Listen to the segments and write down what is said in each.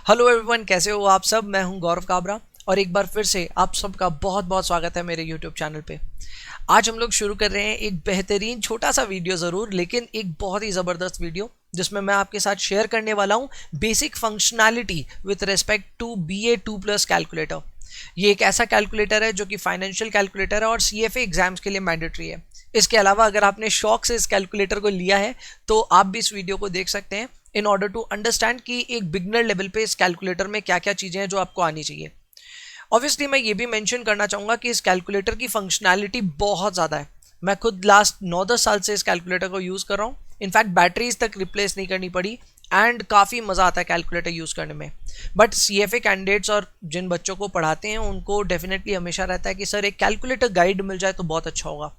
Hello everyone, कैसे हो आप सब। मैं हूं गौरव काबरा और एक बार फिर से आप सबका बहुत बहुत स्वागत है मेरे यूट्यूब चैनल पे। आज हम लोग शुरू कर रहे हैं एक बेहतरीन छोटा सा वीडियो ज़रूर, लेकिन एक बहुत ही ज़बरदस्त वीडियो जिसमें मैं आपके साथ शेयर करने वाला हूं basic functionality with respect to BA2+ calculator. ये एक ऐसा कैलकुलेटर है जो कि फाइनेंशियल कैलकुलेटर है और CFA एग्जाम्स के लिए मैंडेटरी है। इसके अलावा अगर आपने शौक से इस कैलकुलेटर को लिया है तो आप भी इस वीडियो को देख सकते हैं इन ऑर्डर टू अंडरस्टैंड कि एक बिगनर लेवल पे इस कैलकुलेटर में क्या क्या चीज़ें हैं जो आपको आनी चाहिए। ऑब्वियसली मैं ये भी मेंशन करना चाहूँगा कि इस कैलकुलेटर की फंक्शनैलिटी बहुत ज़्यादा है। मैं खुद लास्ट 9-10 साल से इस कैलकुलेटर को यूज़ कर रहा हूँ। इनफैक्ट बैटरीज तक रिप्लेस नहीं करनी पड़ी एंड काफ़ी मज़ा आता है कैलकुलेटर यूज़ करने में। बट CFA कैंडिडेट्स और जिन बच्चों को पढ़ाते हैं उनको डेफिनेटली हमेशा रहता है कि सर एक कैलकुलेटर गाइड मिल जाए तो बहुत अच्छा होगा।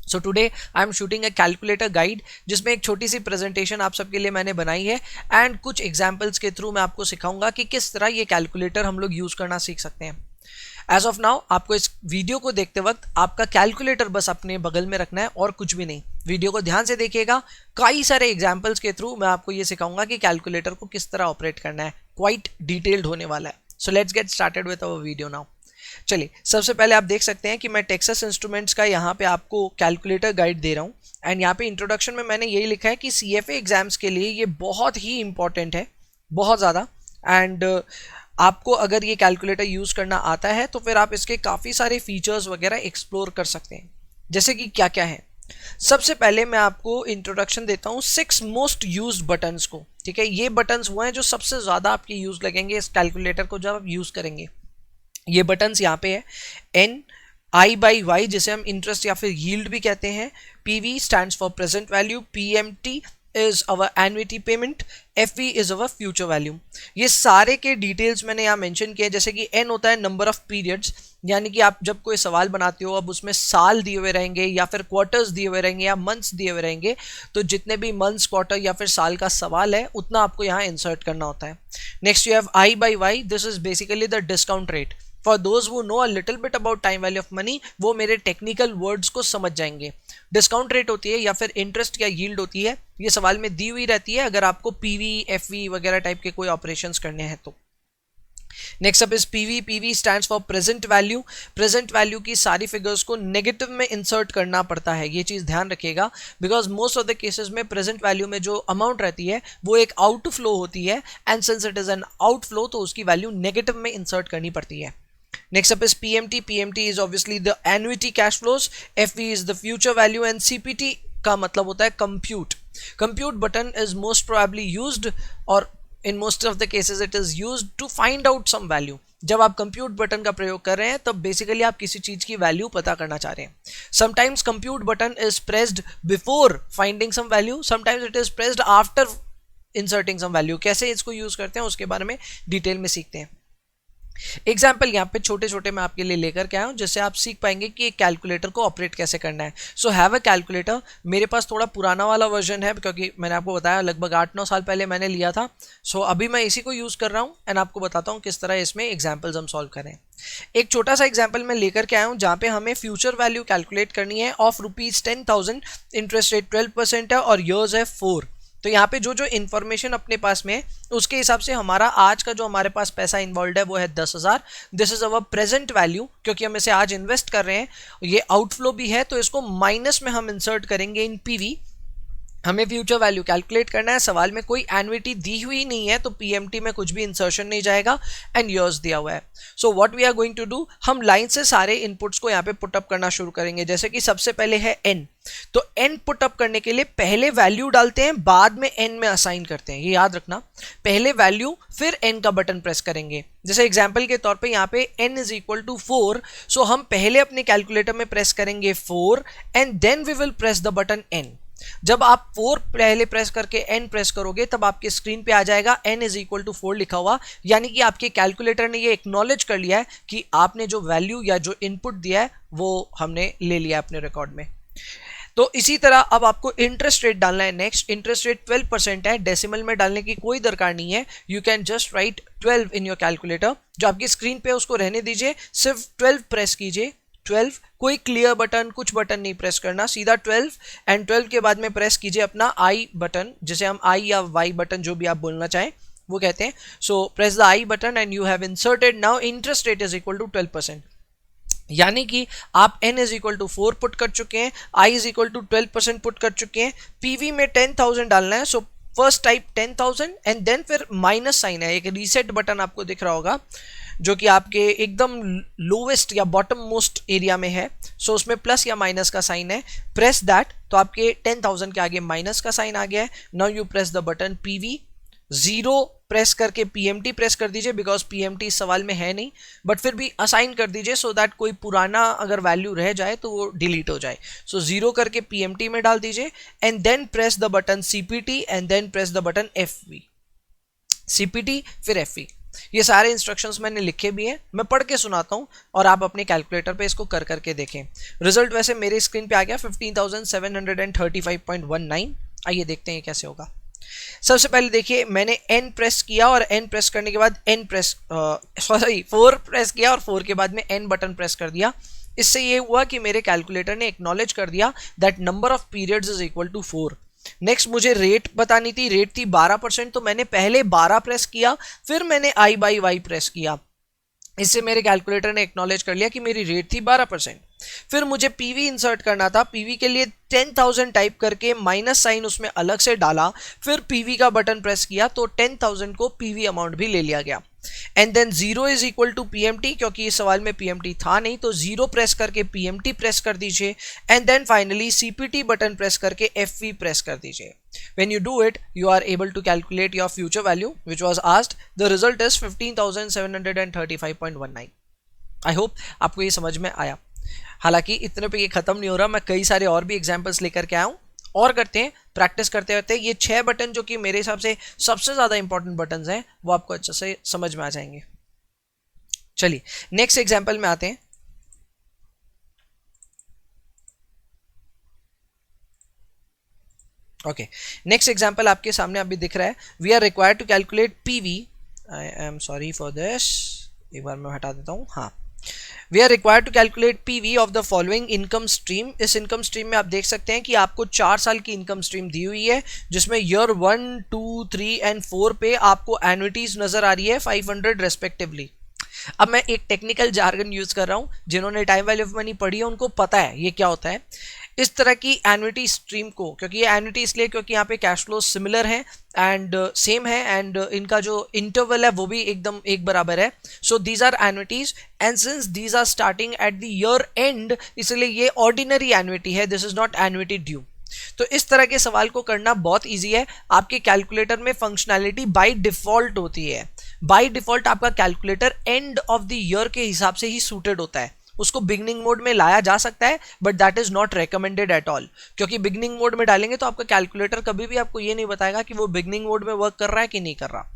So today I am shooting a calculator guide जिसमें एक छोटी सी प्रेजेंटेशन आप सबके लिए मैंने बनाई है एंड कुछ एग्जाम्पल्स के थ्रू मैं आपको सिखाऊंगा कि किस तरह ये कैलकुलेटर हम लोग यूज़ करना सीख सकते हैं। एज ऑफ नाउ आपको इस वीडियो को देखते वक्त आपका कैलकुलेटर बस अपने बगल में रखना है और कुछ भी नहीं। वीडियो को ध्यान से देखिएगा, कई सारे एग्जाम्पल्स के थ्रू मैं आपको ये सिखाऊंगा कि कैलकुलेटर को किस तरह ऑपरेट करना है। क्वाइट डिटेल्ड होने वाला है। So let's get started with our video now. चलिए, सबसे पहले आप देख सकते हैं कि मैं टेक्सास इंस्ट्रूमेंट्स का यहाँ पे आपको कैलकुलेटर गाइड दे रहा हूँ एंड यहाँ पे इंट्रोडक्शन में मैंने यही लिखा है कि CFA एग्जाम्स के लिए ये बहुत ही इंपॉर्टेंट है, बहुत ज़्यादा। एंड आपको अगर ये कैलकुलेटर यूज़ करना आता है तो फिर आप इसके काफ़ी सारे फीचर्स वगैरह एक्सप्लोर कर सकते हैं, जैसे कि क्या क्या है। सबसे पहले मैं आपको इंट्रोडक्शन देता हूँ 6 मोस्ट यूज्ड बटन्स को। ठीक है, ये बटन्स वो हैं जो सबसे ज़्यादा आपके यूज़ लगेंगे इस कैलकुलेटर को जब आप यूज़ करेंगे। ये बटन्स यहाँ पे है NI/Y जिसे हम इंटरेस्ट या फिर यील्ड भी कहते हैं, PV stands for present value, PMT is our annuity payment, FV is our future value. ये सारे के डिटेल्स मैंने यहाँ मेंशन किए। जैसे कि N होता है नंबर ऑफ पीरियड्स, यानी कि आप जब कोई सवाल बनाते हो अब उसमें साल दिए हुए रहेंगे या फिर क्वार्टर्स दिए हुए रहेंगे या मंथ्स दिए हुए रहेंगे, तो जितने भी मंथ्स, क्वार्टर या फिर साल का सवाल है उतना आपको यहाँ इंसर्ट करना होता है। Next you have I/Y, this is basically the discount rate. For those who know a little bit about time value of money, वो मेरे टेक्निकल वर्ड्स को समझ जाएंगे। डिस्काउंट रेट होती है या फिर इंटरेस्ट या यील्ड होती है, ये सवाल में दी हुई रहती है अगर आपको PV, FV वगैरह टाइप के कोई ऑपरेशंस करने हैं तो। Next up is PV। PV stands for present value. Present value की सारी फिगर्स को नेगेटिव में इंसर्ट करना पड़ता है, ये चीज़ ध्यान रखिएगा, because most of the cases में प्रेजेंट वैल्यू में जो अमाउंट रहती है वो एक आउटफ्लो होती है and since it is an outflow तो उसकी वैल्यू नेगेटिव में इंसर्ट करनी पड़ती है। Next up is PMT. PMT is obviously the annuity cash flows. FV is the future value and CPT का मतलब होता है compute. Compute button is most probably used or in most of the cases it is used to find out some value. जब आप compute button का प्रयोग कर रहे हैं तब बेसिकली आप किसी चीज की वैल्यू पता करना चाह रहे हैं। Sometimes compute button is pressed before finding some value. Sometimes it is pressed after inserting some value. कैसे इसको यूज करते हैं उसके बारे में डिटेल में सीखते हैं। एग्जाम्पल यहाँ पे छोटे छोटे मैं आपके लिए लेकर के आया हूँ जिससे आप सीख पाएंगे कि एक कैलकुलेटर को ऑपरेट कैसे करना है। So have a calculator. मेरे पास थोड़ा पुराना वाला वर्जन है क्योंकि मैंने आपको बताया लगभग 8-9 साल पहले मैंने लिया था। सो अभी मैं इसी को यूज़ कर रहा हूँ एंड आपको बताता हूँ किस तरह इसमें एग्जाम्पल्स हम सॉल्व करें। एक छोटा सा एग्जाम्पल मैं लेकर के आया हूँ जहाँ पे हमें फ्यूचर वैल्यू कैलकुलेट करनी है ऑफ ₹10,000, इंटरेस्ट रेट 12% है और ईयर्स है 4। तो यहाँ पे जो जो इन्फॉर्मेशन अपने पास में है उसके हिसाब से हमारा आज का जो हमारे पास पैसा इन्वॉल्व है वो है 10,000। This is our present value, क्योंकि हम इसे आज इन्वेस्ट कर रहे हैं। ये आउटफ्लो भी है तो इसको माइनस में हम इंसर्ट करेंगे इन PV। हमें फ्यूचर वैल्यू कैलकुलेट करना है, सवाल में कोई एन्युटी दी हुई नहीं है तो PMT में कुछ भी इंसर्शन नहीं जाएगा एंड ईयर्स दिया हुआ है। So what we are going to do, हम लाइन से सारे इनपुट्स को यहाँ पे पुटअप करना शुरू करेंगे। जैसे कि सबसे पहले है N, तो N पुटअप करने के लिए पहले वैल्यू डालते हैं बाद में N में असाइन करते हैं, ये याद रखना। पहले वैल्यू फिर N का बटन प्रेस करेंगे। जैसे एग्जाम्पल के तौर पे यहाँ पे N is equal to 4, so हम पहले अपने कैलकुलेटर में प्रेस करेंगे 4 and then we will press the button N। जब आप 4 पहले प्रेस करके N प्रेस करोगे तब आपके स्क्रीन पे आ जाएगा N इज इक्वल टू 4 लिखा हुआ, यानी कि आपके कैलकुलेटर ने ये एक्नॉलेज कर लिया है कि आपने जो वैल्यू या जो इनपुट दिया है वो हमने ले लिया अपने रिकॉर्ड में। तो इसी तरह अब आपको इंटरेस्ट रेट डालना है। नेक्स्ट, इंटरेस्ट रेट 12% है, डेसिमल में डालने की कोई दरकार नहीं है। You can just right 12 in your calculator. जो आपकी स्क्रीन पे उसको रहने दीजिए, सिर्फ 12 प्रेस कीजिए। 12, कोई क्लियर बटन कुछ बटन नहीं प्रेस करना, सीधा 12 एंड 12 के बाद में प्रेस कीजिए अपना I बटन, जिसे हम I या Y बटन जो भी आप बोलना चाहें, वो कहते हैं so press the I button and you have inserted now interest rate is equal to 12%। यानी कि आप n is equal to 4 put कर चुके हैं, i is equal to 12% put कर चुके हैं, pv में 10,000 डालना है। So first type 10,000 and then फिर माइनस साइन है, एक रीसेट बटन आपको दिख रहा होगा जो कि आपके एकदम लोवेस्ट या बॉटम मोस्ट एरिया में है। सो उसमें प्लस या माइनस का साइन है, प्रेस दैट, तो आपके 10,000 के आगे माइनस का साइन आ गया है। Now you press the button pv, 0 press करके pmt प्रेस कर दीजिए, बिकॉज pmt इस सवाल में है नहीं, बट फिर भी असाइन कर दीजिए सो दैट कोई पुराना अगर वैल्यू रह जाए तो वो डिलीट हो जाए। सो 0 करके pmt में डाल दीजिए and then press the button cpt and then press the button fv, cpt फिर fv। ये सारे इंस्ट्रक्शंस मैंने लिखे भी हैं, मैं पढ़ के सुनाता हूं और आप अपने कैलकुलेटर पे इसको कर करके देखें। रिजल्ट वैसे मेरे स्क्रीन पे आ गया 15,735.19। आइए देखते हैं कैसे होगा। सबसे पहले देखिए मैंने n प्रेस किया और n प्रेस करने के बाद सॉरी 4 प्रेस किया और 4 के बाद में n बटन प्रेस कर दिया। इससे ये हुआ कि मेरे कैलकुलेटर ने एक्नॉलेज कर दिया that number of periods is equal to 4। Next मुझे रेट बतानी थी, रेट थी 12%, तो मैंने पहले 12 प्रेस किया, फिर मैंने i बाई y प्रेस किया। इससे मेरे कैलकुलेटर ने एक्नॉलेज कर लिया कि मेरी रेट थी 12%। फिर मुझे पीवी इंसर्ट करना था, पीवी के लिए 10,000 टाइप करके माइनस साइन उसमें अलग से डाला, फिर पीवी का बटन प्रेस किया तो 10,000 को पीवी अमाउंट भी ले लिया गया। And then 0 is equal to PMT, क्योंकि इस सवाल में पीएमटी था नहीं तो 0 प्रेस करके पीएमटी प्रेस कर दीजिए and then finally CPT button press करके एफवी प्रेस कर दीजिए। When you do it, you are able to calculate your future value, which was asked. The result is 15,735.19. I hope आपको ये समझ में आया। हालांकि इतने पे ये खत्म नहीं हो रहा, मैं कई सारे और भी एग्जाम्पल्स लेकर के आया हूँ और करते हैं, प्रैक्टिस करते रहते हैं। ये 6 बटन जो कि मेरे हिसाब से सबसे ज्यादा इंपॉर्टेंट बटन हैं वो आपको अच्छे से समझ में आ जाएंगे। चलिए नेक्स्ट एग्जाम्पल में आते हैं। ओके, नेक्स्ट एग्जाम्पल आपके सामने अभी दिख रहा है। We are required to calculate PV, I am sorry for this, एक बार मैं हटा देता हूँ। हाँ, we are required to calculate PV of the following income stream. इस इनकम स्ट्रीम में आप देख सकते हैं कि आपको 4 साल की इनकम स्ट्रीम दी हुई है, जिसमें ईयर 1, 2, 3 एंड 4 पे आपको एन्युटीज नजर आ रही है 500 रेस्पेक्टिवली। अब मैं एक टेक्निकल जार्गन यूज कर रहा हूं, जिन्होंने टाइम वैल्यू ऑफ मनी पढ़ी है उनको पता है ये क्या होता है। इस तरह की एन्युटी स्ट्रीम को, क्योंकि ये एन्युटी इसलिए क्योंकि यहाँ पे कैश फ्लो सिमिलर है एंड सेम है एंड इनका जो इंटरवल है वो भी एकदम एक बराबर है। So these are annuities and since these are starting at the year end, इसलिए ये ऑर्डिनरी एन्युटी है, this is not annuity due. तो इस तरह के सवाल को करना बहुत इजी है। आपके कैलकुलेटर में फंक्शनैलिटी बाय डिफॉल्ट होती है। बाय डिफॉल्ट आपका calculator end of the year के हिसाब से ही सूटेड होता है। उसको बिगनिंग मोड में लाया जा सकता है but that is not recommended at all, क्योंकि बिगनिंग मोड में डालेंगे तो आपका कैलकुलेटर कभी भी आपको ये नहीं बताएगा कि वो बिगनिंग मोड में वर्क कर रहा है कि नहीं कर रहा।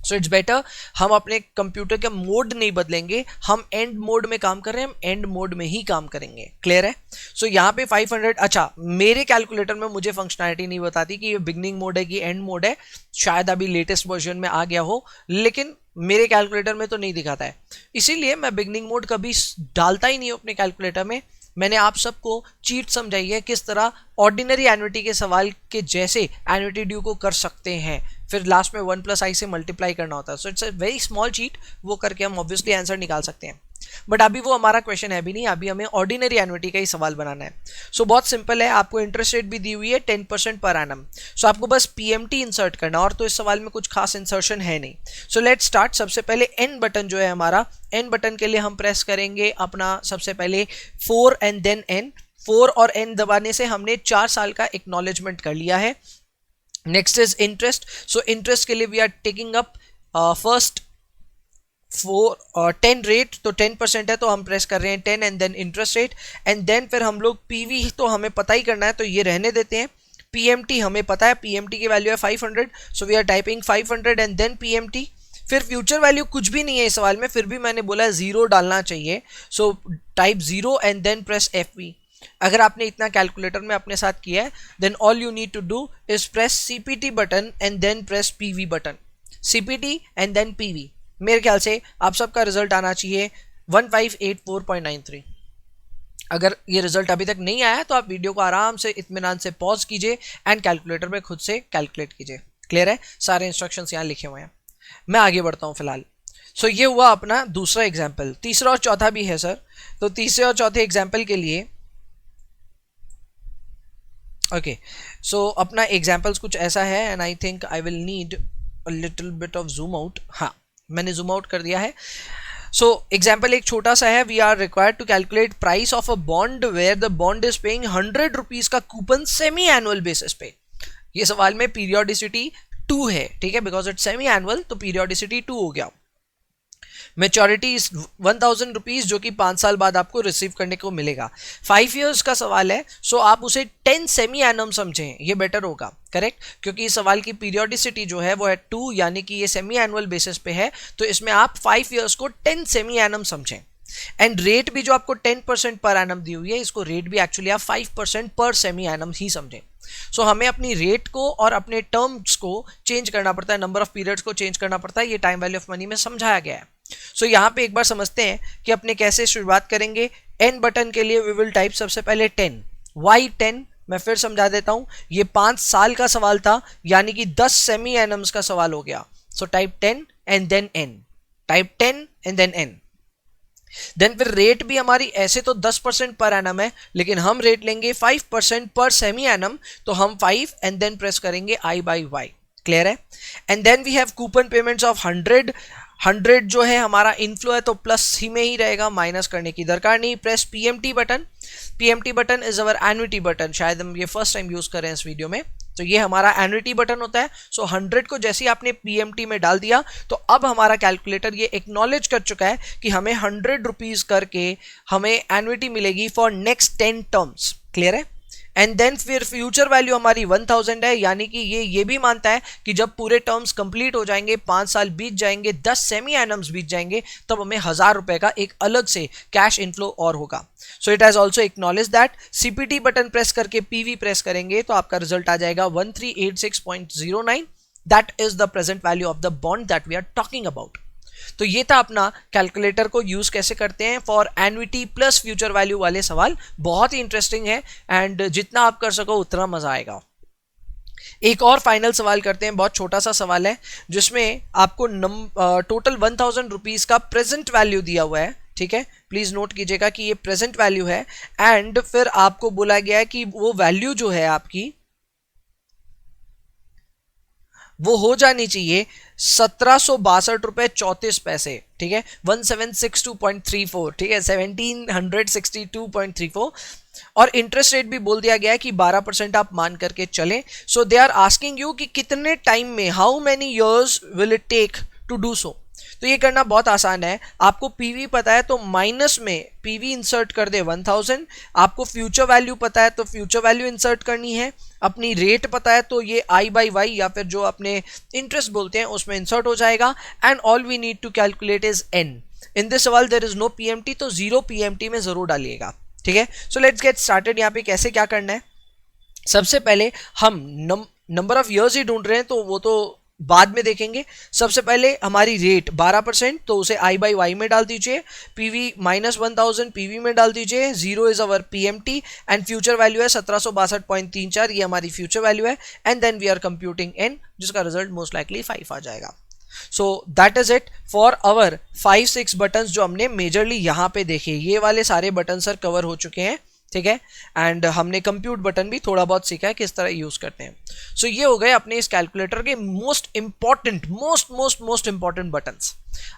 सो इट्स बेटर हम अपने कंप्यूटर का मोड नहीं बदलेंगे, हम एंड मोड में काम कर रहे हैं, हम एंड मोड में ही काम करेंगे। क्लियर है? सो यहाँ पे 500, अच्छा मेरे कैलकुलेटर में मुझे फंक्शनैलिटी नहीं बताती कि ये बिगनिंग मोड है कि एंड मोड है, शायद अभी लेटेस्ट वर्जन में आ गया हो, लेकिन मेरे कैलकुलेटर में तो नहीं दिखाता है, इसीलिए मैं बिगनिंग मोड कभी डालता ही नहीं हूँ अपने कैलकुलेटर में। मैंने आप सबको चीट समझाई है किस तरह ऑर्डिनरी एन्युटी के सवाल के जैसे एन्युटी ड्यू को कर सकते हैं, फिर लास्ट में 1 + i से मल्टीप्लाई करना होता है। So it's a very small cheat, वो करके हम ऑब्वियसली आंसर निकाल सकते हैं, बट अभी वो हमारा क्वेश्चन है भी नहीं, अभी हमें ऑर्डिनरी एन्युटी का ही सवाल बनाना है। सो बहुत सिंपल है, आपको इंटरेस्ट रेट भी दी हुई है 10% पर एनम। सो आपको बस पीएमटी इंसर्ट करना, और तो इस सवाल में कुछ खास इंसर्शन है नहीं। So let start. सबसे पहले एन बटन जो है हमारा, एन बटन के लिए हम प्रेस करेंगे अपना सबसे पहले 4 एंड देन एन। 4 और एन दबाने से हमने 4 साल का एक्नॉलेजमेंट कर लिया है। Next is interest. So interest के लिए we are taking up first 10 rate, तो 10% है तो हम प्रेस कर रहे हैं 10 and then interest rate and then फिर हम लोग पीवी तो हमें पता ही करना है तो ये रहने देते हैं। पीएमटी हमें पता है, पीएमटी की वैल्यू है 500, so we are typing 500 and then PMT. फिर फ्यूचर वैल्यू कुछ भी नहीं है इस सवाल में, फिर भी मैंने बोला 0 डालना चाहिए, so type 0 and then press FV. अगर आपने इतना कैलकुलेटर में अपने साथ किया है then all you need to do is press CPT button and then press PV button, CPT and then PV. मेरे ख्याल से आप सबका रिजल्ट आना चाहिए 1584.93। अगर ये रिजल्ट अभी तक नहीं आया तो आप वीडियो को आराम से इत्मीनान से पॉज कीजिए एंड कैलकुलेटर में खुद से कैलकुलेट कीजिए। क्लियर है? सारे इंस्ट्रक्शंस यहाँ लिखे हुए हैं। मैं आगे बढ़ता हूँ फिलहाल। सो ये हुआ अपना दूसरा एग्जाम्पल। तीसरा और चौथा भी है सर, तो तीसरे और चौथे एग्जाम्पल के लिए ओके सो अपना एग्जाम्पल्स कुछ ऐसा है and I think I will need a little bit of zoom out. हाँ, मैंने जूम आउट कर दिया है। सो एग्जाम्पल एक छोटा सा है। We are required to calculate price of a bond where the bond is paying 100 rupees का कूपन सेमी एनुअल बेसिस पे। ये सवाल में पीरियोडिसिटी 2 है, ठीक है, बिकॉज इट सेमी एनुअल तो पीरियोडिसिटी 2 हो गया। मेच्योरिटी इज 1000 रुपीज जो कि 5 साल बाद आपको रिसीव करने को मिलेगा। 5 इयर्स का सवाल है, सो आप उसे 10 सेमी एनम समझें, ये बेटर होगा, करेक्ट, क्योंकि इस सवाल की पीरियोडिसिटी जो है वो है 2, यानी कि ये सेमी एनुअल बेसिस पे है, तो इसमें आप 5 इयर्स को 10 सेमी एनम समझें। एंड रेट भी जो आपको 10% पर एनम दी हुई है, इसको रेट भी एक्चुअली आप 5% पर सेमी एनम ही समझें। सो हमें अपनी रेट को और अपने टर्म्स को चेंज करना पड़ता है, नंबर ऑफ पीरियड्स को चेंज करना पड़ता है, ये टाइम वैल्यू ऑफ मनी में समझाया गया है। सो यहाँ पे एक बार समझते हैं कि अपने कैसे शुरुआत करेंगे। एन बटन के लिए वी विल टाइप सबसे पहले 10, वाई 10। मैं फिर समझा देता हूँ, ये 5 साल का सवाल था, यानी कि 10 सेमी एनम्स का सवाल हो गया। So type 10 and then N, type 10 and then N. Then फिर रेट भी हमारी ऐसे तो 10% पर एनम है, लेकिन हम रेट लेंगे 5% पर सेमी एनम, तो हम 5 एंड देन प्रेस करेंगे आई बाई वाई। क्लियर है? And then we have coupon payments of 100 जो है हमारा इनफ्लो है तो प्लस ही में ही रहेगा, माइनस करने की दरकार नहीं। Press PMT button. PMT button is our annuity button, शायद हम ये फर्स्ट टाइम यूज कर रहे हैं इस वीडियो में, तो ये हमारा एन्युटी बटन होता है। सो 100 को जैसे ही आपने पीएमटी में डाल दिया तो अब हमारा कैलकुलेटर ये एक्नॉलेज कर चुका है कि हमें 100 रुपीज करके हमें एन्युटी मिलेगी फॉर नेक्स्ट 10 टर्म्स। क्लियर है? एंड देन फिर फ्यूचर वैल्यू हमारी 1000 है, यानी कि ये भी मानता है कि जब पूरे टर्म्स कंप्लीट हो जाएंगे, 5 साल बीत जाएंगे, 10 सेमी एनम्स बीत जाएंगे, तब हमें 1000 रुपए का एक अलग से कैश इनफ्लो और होगा। So it has also acknowledge that. CPT button press करके पीवी प्रेस करेंगे तो आपका रिजल्ट आ जाएगा 1386.09। That is the present value of the bond that we are talking about. तो ये था अपना कैलकुलेटर को यूज कैसे करते हैं for annuity plus future value वाले सवाल। बहुत ही इंटरेस्टिंग है एंड जितना आप कर सको उतना मजा आएगा। एक और फाइनल सवाल करते हैं, बहुत छोटा सा सवाल है जिसमें आपको टोटल 1000 रुपीज का प्रेजेंट वैल्यू दिया हुआ है। ठीक है, प्लीज नोट कीजिएगा कि ये प्रेजेंट वैल्यू है एंड फिर आपको बोला गया है कि वो वैल्यू जो है आपकी वो हो जानी चाहिए 1762 रुपए 34 पैसे। ठीक है, 1762.34, ठीक है, 1762.34। और इंटरेस्ट रेट भी बोल दिया गया है कि 12% आप मान करके चलें। So they are asking you कि कितने टाइम में, how many years will it take to do so. तो ये करना बहुत आसान है। आपको पीवी पता है तो माइनस में पीवी इंसर्ट कर दे 1000। आपको फ्यूचर वैल्यू पता है तो फ्यूचर वैल्यू इंसर्ट करनी है। अपनी रेट पता है तो ये आई बाई वाई या फिर जो अपने इंटरेस्ट बोलते हैं उसमें इंसर्ट हो जाएगा। And all we need to calculate is N. In this सवाल देयर इज नो पीएमटी, तो 0 पीएमटी में जरूर डालिएगा। ठीक है, सो लेट्स गेट स्टार्टेड। यहाँ पे कैसे क्या करना है, सबसे पहले हम नंबर ऑफ ईयर्स ही ढूंढ रहे हैं तो वो तो बाद में देखेंगे। सबसे पहले हमारी रेट 12%, तो उसे आई बाई वाई में डाल दीजिए। पीवी -1000 पीवी में डाल दीजिए। 0 is our PMT and future value है 1762.34, ये हमारी फ्यूचर वैल्यू है। And then we are computing N, जिसका रिजल्ट मोस्ट लाइकली 5 आ जाएगा। So that is it for our 5-6 buttons जो हमने मेजरली यहाँ पे देखे। ये वाले सारे बटन सर कवर हो चुके हैं। ठीक है, एंड हमने कंप्यूट बटन भी थोड़ा बहुत सीखा है किस तरह यूज करते हैं। सो ये हो गए अपने इस कैलकुलेटर के most important most important buttons.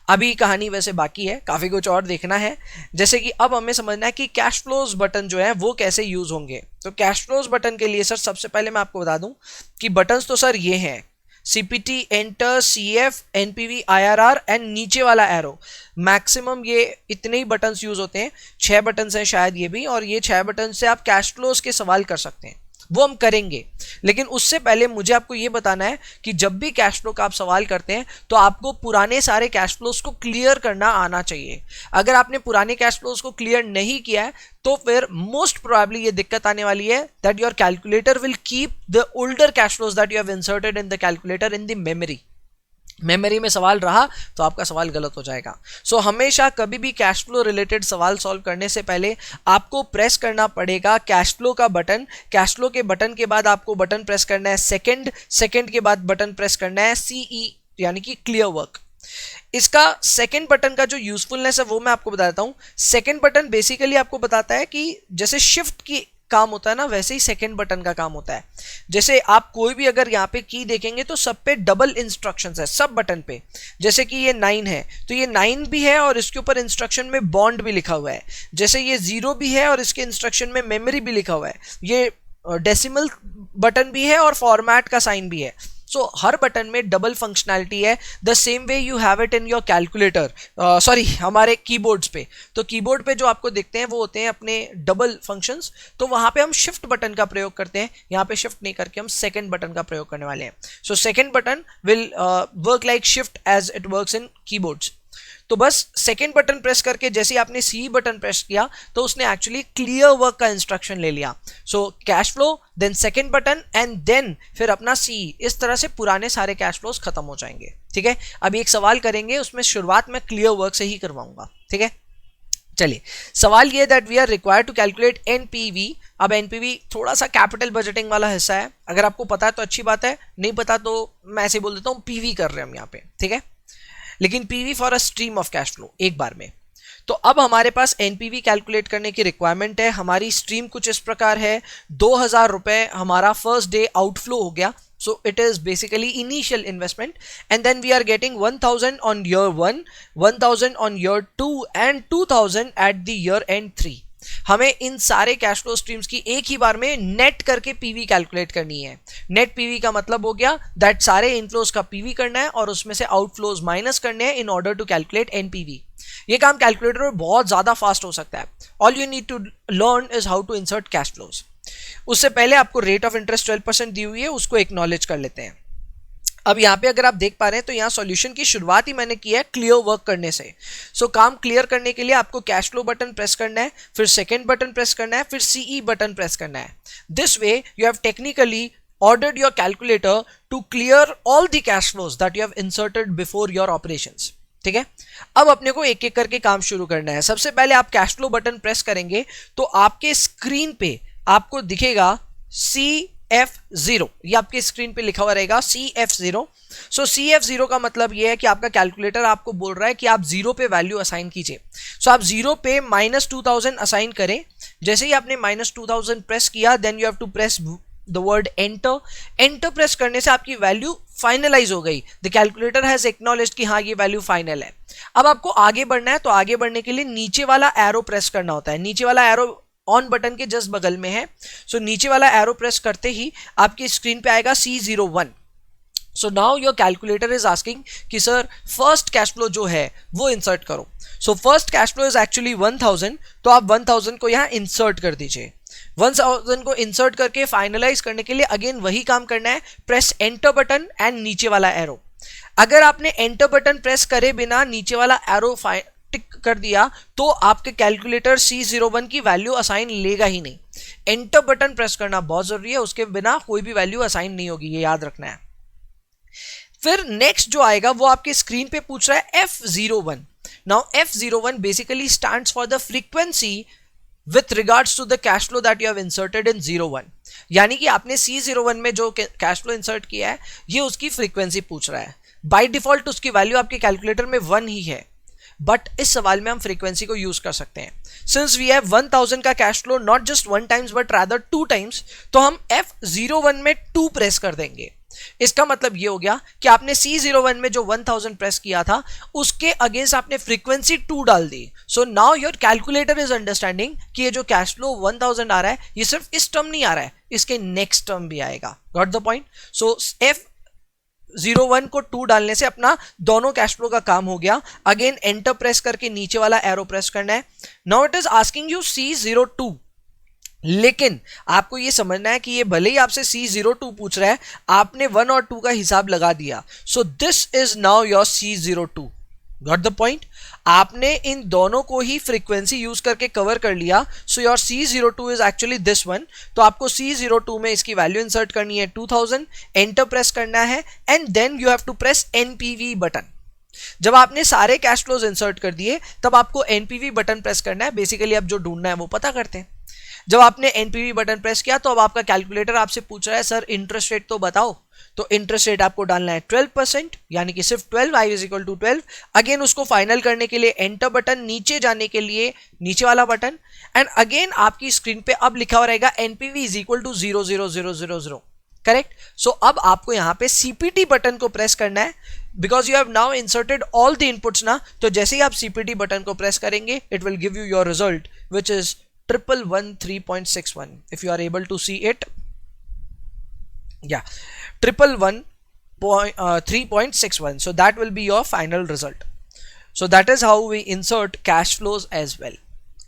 अभी कहानी वैसे बाकी है, काफी कुछ और देखना है। जैसे कि अब हमें समझना है कि कैश फ्लोज बटन जो है वो कैसे यूज होंगे। तो कैश फ्लोज बटन के लिए सर सबसे पहले मैं आपको बता दूं कि बटन्स तो सर ये हैं, CPT, enter, CF, NPV, IRR and नीचे वाला एरो। मैक्सिमम ये इतने ही बटन्स यूज होते हैं, 6 बटन्स हैं शायद ये भी, और ये 6 बटन से आप कैश फ्लोज के सवाल कर सकते हैं, वो हम करेंगे। लेकिन उससे पहले मुझे आपको ये बताना है कि जब भी कैश फ्लो का आप सवाल करते हैं तो आपको पुराने सारे कैश फ्लोज को क्लियर करना आना चाहिए। अगर आपने पुराने कैश फ्लोज को क्लियर नहीं किया है तो फिर मोस्ट प्रोबेबली ये दिक्कत आने वाली है that your calculator will keep the older cash flows that you have inserted in the calculator in the memory. Memory में सवाल रहा तो आपका सवाल गलत हो जाएगा। सो हमेशा कभी भी कैश फ्लो रिलेटेड सवाल सॉल्व करने से पहले आपको प्रेस करना पड़ेगा कैश फ्लो का बटन। कैश फ्लो के बटन के बाद आपको बटन प्रेस करना है सेकंड के बाद बटन प्रेस करना है CE यानी कि क्लियर वर्क। इसका सेकंड बटन का जो यूजफुलनेस है वो मैं आपको बताता हूं। सेकंड बटन बेसिकली आपको बताता है कि जैसे शिफ्ट की काम होता है ना, वैसे ही सेकंड बटन का काम होता है। जैसे आप कोई भी अगर यहाँ पे की देखेंगे तो सब पे डबल इंस्ट्रक्शंस है सब बटन पे। जैसे कि ये 9 है तो ये 9 भी है और इसके ऊपर इंस्ट्रक्शन में बॉन्ड भी लिखा हुआ है। जैसे ये 0 भी है और इसके इंस्ट्रक्शन में मेमोरी भी लिखा हुआ है। ये डेसिमल बटन भी है और फॉर्मेट का साइन भी है। सो हर बटन में डबल फंक्शनैलिटी है। The same way you have it in your calculator, sorry हमारे कीबोर्ड्स पे। तो कीबोर्ड पे जो आपको दिखते हैं वो होते हैं अपने डबल फंक्शंस। तो वहां पे हम शिफ्ट बटन का प्रयोग करते हैं, यहाँ पे शिफ्ट नहीं करके हम सेकंड बटन का प्रयोग करने वाले हैं। So second button will work like shift as it works in keyboards. तो बस सेकंड बटन प्रेस करके जैसे आपने सी बटन प्रेस किया तो उसने एक्चुअली क्लियर वर्क का इंस्ट्रक्शन ले लिया। So cash flow, then second button and then फिर अपना सी। इस तरह से पुराने सारे कैश फ्लोज खत्म हो जाएंगे। ठीक है, अभी एक सवाल करेंगे, उसमें शुरुआत में क्लियर वर्क से ही करवाऊंगा। ठीक है, चलिए सवाल ये that we are required to calculate NPV. अब एनपीवी थोड़ा सा कैपिटल बजटिंग वाला हिस्सा है। अगर आपको पता है तो अच्छी बात है, नहीं पता तो मैं ऐसे बोल देता हूँ पीवी कर रहे हैं हम यहाँ पे। ठीक है, लेकिन PV for a stream of cash flow एक बार में। तो अब हमारे पास एनपीवी कैलकुलेट करने की रिक्वायरमेंट है। हमारी स्ट्रीम कुछ इस प्रकार है, 2000 रुपए हमारा फर्स्ट डे आउटफ्लो हो गया। So it is basically initial investment, and then we are getting 1000 on year 1, 1000 on year 2 and 2000 at the year end 3। हमें इन सारे कैश फ्लो स्ट्रीम्स की एक ही बार में नेट करके पीवी कैलकुलेट करनी है। नेट पीवी का मतलब हो गया दैट सारे इनफ्लोज का पीवी करना है और उसमें से आउटफ्लोज माइनस करने हैं in order to calculate NPV. ये काम कैलकुलेटर में बहुत ज्यादा फास्ट हो सकता है। All you need to learn is how to insert cash flows. उससे पहले आपको रेट ऑफ इंटरेस्ट 12% दी हुई है, उसको एक्नॉलेज कर लेते हैं। अब यहाँ पे अगर आप देख पा रहे हैं तो यहाँ सॉल्यूशन की शुरुआत ही मैंने की है क्लियर वर्क करने से। सो काम क्लियर करने के लिए आपको कैश फ्लो बटन प्रेस करना है, फिर सेकंड बटन प्रेस करना है, फिर सीई बटन प्रेस करना है। This way you have technically ordered your calculator to clear all the cash flows that you have inserted before your operations। ठीक है, अब अपने को एक एक करके काम शुरू करना है। सबसे पहले आप कैश फ्लो बटन प्रेस करेंगे तो आपके स्क्रीन पे आपको दिखेगा CF0। ये आपके स्क्रीन पे लिखा हुआ रहेगा CF0। सो CF0 का मतलब ये है कि आपका कैलकुलेटर आपको बोल रहा है कि आप 0 पे वैल्यू असाइन कीजिए। सो आप 0 पे -2000 असाइन करें। जैसे ही आपने -2000 प्रेस किया then you have to press the word enter. Enter press करने से आपकी वैल्यू फाइनलाइज हो गई। द कैलकुलेटर हैज एक्नॉलेज्ड कि हाँ ये वैल्यू फाइनल है। अब आपको आगे बढ़ना है तो आगे बढ़ने के लिए नीचे वाला एरो प्रेस करना होता है। नीचे वाला एरो ऑन बटन के जस्ट बगल में है। सो नीचे वाला एरो प्रेस करते ही आपकी स्क्रीन पे आएगा C01। So now your calculator is asking कि सर फर्स्ट कैश फ्लो जो है वो इंसर्ट करो। So first cash flow is actually 1000। तो आप 1000 को यहाँ इंसर्ट कर दीजिए। 1000 को इंसर्ट करके फाइनलाइज करने के लिए अगेन वही काम करना है, प्रेस एंटर बटन एंड नीचे वाला एरो। अगर आपने एंटर बटन प्रेस करे बिना नीचे वाला एरो टिक कर दिया तो आपके कैलकुलेटर C01 की वैल्यू असाइन लेगा ही नहीं। एंटर बटन प्रेस करना बहुत जरूरी है, उसके बिना कोई भी वैल्यू असाइन नहीं होगी, ये याद रखना है। फिर नेक्स्ट जो आएगा वो आपके स्क्रीन पे पूछ रहा है F01। Now F01 basically stands for the frequency with regards to the cash flow that you have inserted in 01। यानी कि आपने C01 में जो कैश फ्लो इंसर्ट किया है ये उसकी फ्रीक्वेंसी पूछ रहा है। बाय डिफॉल्ट उसकी वैल्यू आपके कैलकुलेटर में 1 ही है, बट इस सवाल में हम फ्रीक्वेंसी को यूज कर सकते हैं। सिंस वी हैव 1000 का cash flow not just 1 times but rather 2 times, तो हम F01 में 2 प्रेस कर देंगे। इसका मतलब ये हो गया कि आपने C01 में जो 1000 प्रेस किया था उसके अगेंस्ट आपने फ्रीक्वेंसी 2 डाल दी। So now your calculator is understanding कि ये जो कैश फ्लो 1000 आ रहा है ये सिर्फ इस टर्म नहीं आ रहा है, इसके नेक्स्ट टर्म भी आएगा। Got the point? So F01 को 2 डालने से अपना दोनों कैश फ्लो का काम हो गया। अगेन एंटर प्रेस करके नीचे वाला एरो प्रेस करना है। Now it is asking you C02, लेकिन आपको ये समझना है कि ये भले ही आपसे C02 पूछ रहा है, आपने 1 और 2 का हिसाब लगा दिया। So this is now your C02। Got the point? आपने इन दोनों को ही फ्रीक्वेंसी यूज करके कवर कर लिया. So your C02 is actually this one. तो आपको C02 में इसकी वैल्यू इंसर्ट करनी है 2000, एंटर प्रेस करना है and then you have to press NPV button. जब आपने सारे कैश फ्लोज इंसर्ट कर दिए तब आपको NPV बटन प्रेस करना है. बेसिकली अब जो ढूंढना है वो पता करते हैं. जब आपने NPV बटन प्रेस किया तो अब आपका कैलकुलेटर आपसे पूछ रहा है सर इंटरेस्ट रेट तो बताओ. तो इंटरेस्ट रेट आपको डालना है 12%, यानी कि सिर्फ 12, i is equal to 12. Again उसको फाइनल करने के लिए एंटर बटन, नीचे जाने के लिए नीचे वाला बटन, एंड अगेन आपकी स्क्रीन पे अब लिखा हुआ रहेगा NPV is equal to 00000. Correct? So अब आपको यहां पे CPT बटन को प्रेस करना है because you have now inserted all the inputs ना. तो जैसे ही आप CPT बटन को प्रेस करेंगे it will give you your result which is 1113.61. if you are able to see it, yeah, 1113.61. so that will be your final result. so that is how we insert cash flows as well.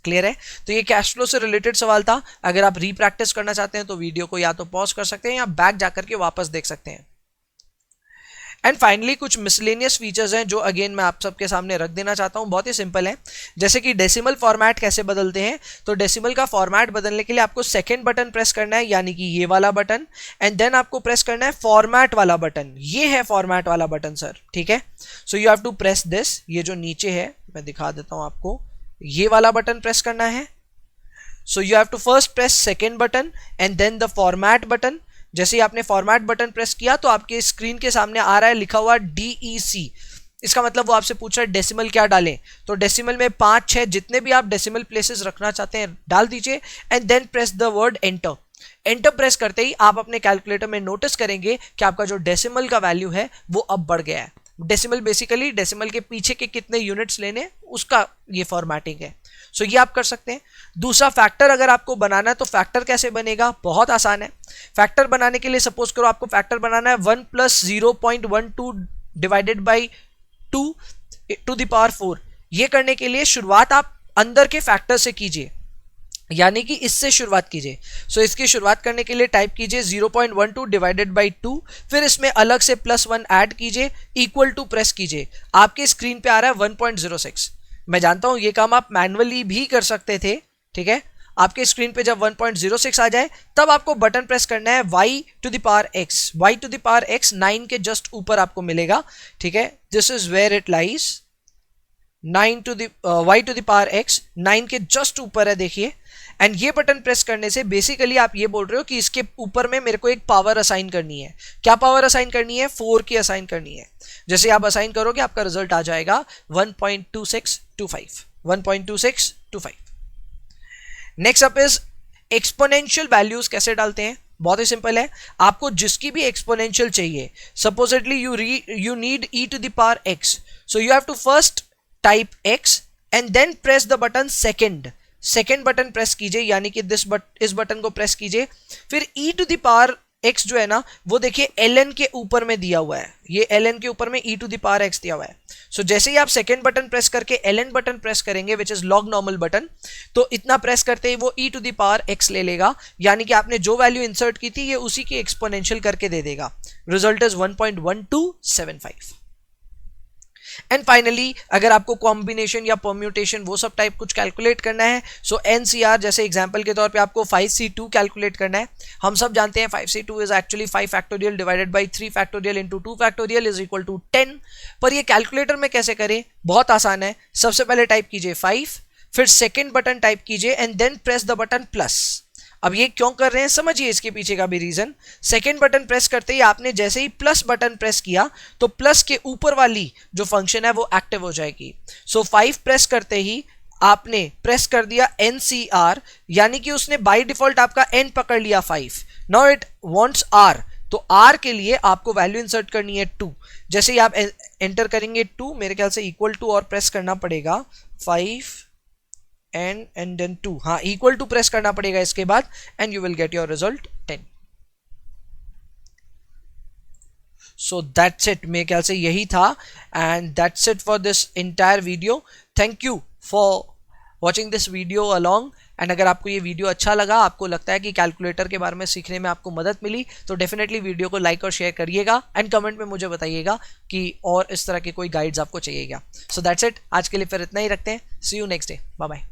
Clear है? तो ये cash flow से related सवाल था. अगर आप रीप्रैक्टिस करना चाहते हैं तो वीडियो को या तो पॉज कर सकते हैं या बैक जाकर के वापस देख सकते हैं. एंड फाइनली कुछ मिसलेनियस फीचर्स हैं जो अगेन मैं आप सबके सामने रख देना चाहता हूं. बहुत ही सिंपल है. जैसे कि डेसिमल फॉर्मेट कैसे बदलते हैं. तो डेसिमल का फॉर्मेट बदलने के लिए आपको सेकंड बटन प्रेस करना है, यानी कि ये वाला बटन, एंड देन आपको प्रेस करना है फॉर्मेट वाला बटन. ये है फॉर्मेट वाला बटन सर. ठीक है? So you have to press this. ये जो नीचे है मैं दिखा देता हूं आपको, ये वाला बटन प्रेस करना है. So you have to first press second button and then the format button. जैसे ही आपने फॉर्मेट बटन प्रेस किया तो आपके स्क्रीन के सामने आ रहा है लिखा हुआ DEC. इसका मतलब वो आपसे पूछ रहा है डेसिमल क्या डालें. तो डेसिमल में 5, 6 जितने भी आप डेसिमल प्लेसेस रखना चाहते हैं डाल दीजिए and then press the word enter. Enter press करते ही आप अपने कैलकुलेटर में नोटिस करेंगे कि आपका जो डेसिमल का वैल्यू है वो अब बढ़ गया है. डेसिमल बेसिकली डेसिमल के पीछे के कितने यूनिट्स लेने उसका ये फॉर्मेटिंग है. सो ये आप कर सकते हैं. दूसरा फैक्टर अगर आपको बनाना है तो फैक्टर कैसे बनेगा? बहुत आसान है. फैक्टर बनाने के लिए सपोज करो आपको फैक्टर बनाना है 1 + 0.12 divided by 2 to the power 4. ये करने के लिए शुरुआत आप अंदर के फैक्टर से कीजिए, यानी कि इससे शुरुआत कीजिए. सो इसकी शुरुआत करने के लिए टाइप कीजिए 0.12 डिवाइडेड बाई 2, फिर इसमें अलग से +1 ऐड कीजिए, इक्वल टू प्रेस कीजिए. आपके स्क्रीन पे आ रहा है 1.06. मैं जानता हूं ये काम आप मैन्युअली भी कर सकते थे. ठीक है? आपके स्क्रीन पे जब 1.06 आ जाए तब आपको बटन प्रेस करना है y to the power x. y to the power x 9 के जस्ट ऊपर आपको मिलेगा. ठीक है? This is where it lies. 9 to the y to the power x 9 के जस्ट ऊपर है, देखिए. एंड ये बटन प्रेस करने से बेसिकली आप ये बोल रहे हो कि इसके ऊपर में मेरे को एक पावर असाइन करनी है. क्या पावर असाइन करनी है? 4 की असाइन करनी है. जैसे आप असाइन करोगे आपका रिजल्ट आ जाएगा 1.2625. 1.2625. Next up is exponential values कैसे डालते हैं. बहुत ही सिंपल है. आपको जिसकी भी एक्सपोनेंशियल चाहिए, supposedly you need e to the power x. So you have to first type x and then press the button second button press कीजिए, यानी कि इस बटन को प्रेस कीजिए. फिर e to the power x जो है ना वो देखिए ln के ऊपर में दिया हुआ है. ये ln के ऊपर में e to the power x दिया हुआ है. सो जैसे ही आप सेकेंड बटन प्रेस करके ln बटन प्रेस करेंगे which is log normal button, तो इतना प्रेस करते ही वो e to the power x ले लेगा, यानी कि आपने जो वैल्यू इंसर्ट की थी ये उसी की एक्सपोनेंशियल करके दे देगा. Result is 1.1275. एंड फाइनली अगर आपको कॉम्बिनेशन या परम्यूटेशन वो सब टाइप कुछ कैलकुलेट करना है, सो NCR जैसे एग्जांपल के तौर पे आपको 5C2 कैलकुलेट करना है. हम सब जानते हैं 5C2 is actually 5 factorial divided by 3 factorial into 2 factorial is equal to 10. पर ये कैलकुलेटर में कैसे करें? बहुत आसान है. सबसे पहले टाइप कीजिए 5, फिर सेकेंड बटन टाइप कीजिए and then press the button plus. अब ये क्यों कर रहे हैं समझिए इसके पीछे का भी रीजन. सेकेंड बटन प्रेस करते ही आपने जैसे ही प्लस बटन प्रेस किया तो प्लस के ऊपर वाली जो फंक्शन है वो एक्टिव हो जाएगी. सो 5 प्रेस करते ही आपने प्रेस कर दिया NCR, यानी कि उसने बाय डिफॉल्ट आपका n पकड़ लिया 5. नाउ इट वांट्स r, तो r के लिए आपको वैल्यू इंसर्ट करनी है 2. जैसे ही आप एंटर करेंगे 2, मेरे ख्याल से इक्वल टू और प्रेस करना पड़ेगा 5 एंड देन 2. हाँ, इक्वल टू प्रेस करना पड़ेगा इसके बाद and you will get your result 10. So that's it. मेरे ख्याल से यही था and that's it for this entire video. Thank you for watching this video along and अगर आपको ये वीडियो अच्छा लगा, आपको लगता है कि कैलकुलेटर के बारे में सीखने में आपको मदद मिली, तो डेफिनेटली वीडियो को लाइक और शेयर करिएगा एंड कमेंट में मुझे बताइएगा कि और इस तरह के कोई गाइड्स आपको चाहिए क्या। सो दैट्स इट, आज के लिए फिर इतना ही रखते हैं। See you next day, bye bye.